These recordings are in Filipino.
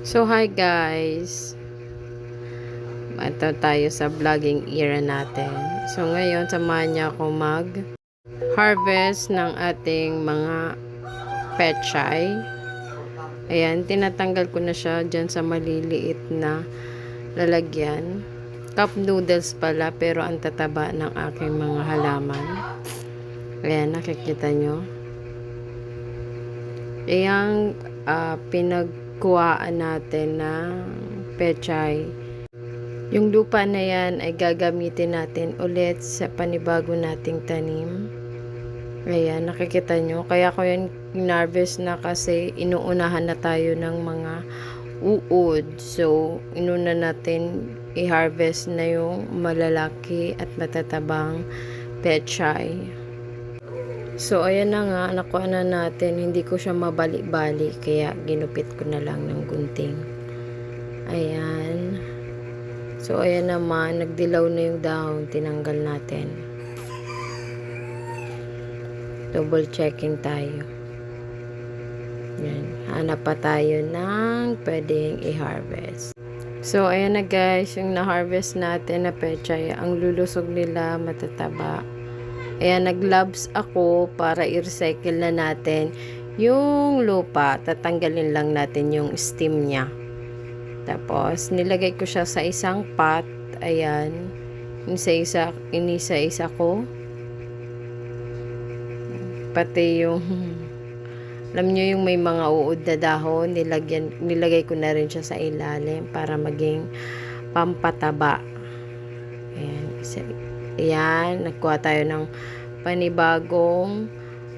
So, hi guys! Ito tayo sa vlogging era natin. So, ngayon, samahan niya ako mag-harvest ng ating mga pechay. Ayan, tinatanggal ko na siya dyan sa maliliit na lalagyan. Cup noodles pala, pero ang tataba ng aking mga halaman. Ayan, nakikita nyo. Ayan, pinagkuhaan natin ng pechay. Yung lupa na yan ay gagamitin natin ulit sa panibago nating tanim. Ayan, nakikita nyo. Kaya ko yan in-harvest na kasi inuunahan na tayo ng mga uod. So, inuna natin i-harvest na yung malalaki at matatabang pechay. So, ayan na nga, nakuha na natin. Hindi ko siya mabalik-balik, kaya ginupit ko na lang ng gunting. Ayan. So, ayan naman, nagdilaw na yung dahon, tinanggal natin. Double checking tayo. Ayan. Hanap pa tayo ng pwedeng i-harvest. So, ayan na guys, yung na-harvest natin na pechay, ang lulusog nila matataba. Ayan, nag-gloves ako para i-recycle na natin yung lupa. Tatanggalin lang natin yung stem niya. Tapos, nilagay ko siya sa isang pot. Ayan. Inisa-isa ko. Pati yung alam nyo yung may mga uod na dahon, nilagay ko na rin siya sa ilalim para maging pampataba. Ayan. Ayan, nagkuha tayo ng panibagong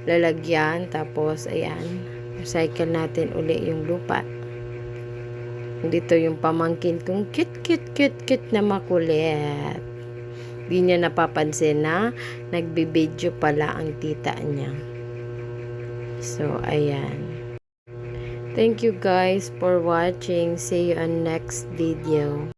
lalagyan. Tapos, ayan, recycle natin uli yung lupa. Dito yung pamangkin kong cute na makulit. Di niya napapansin na nagbibideo pala ang tita niya. So, ayan. Thank you guys for watching. See you on next video.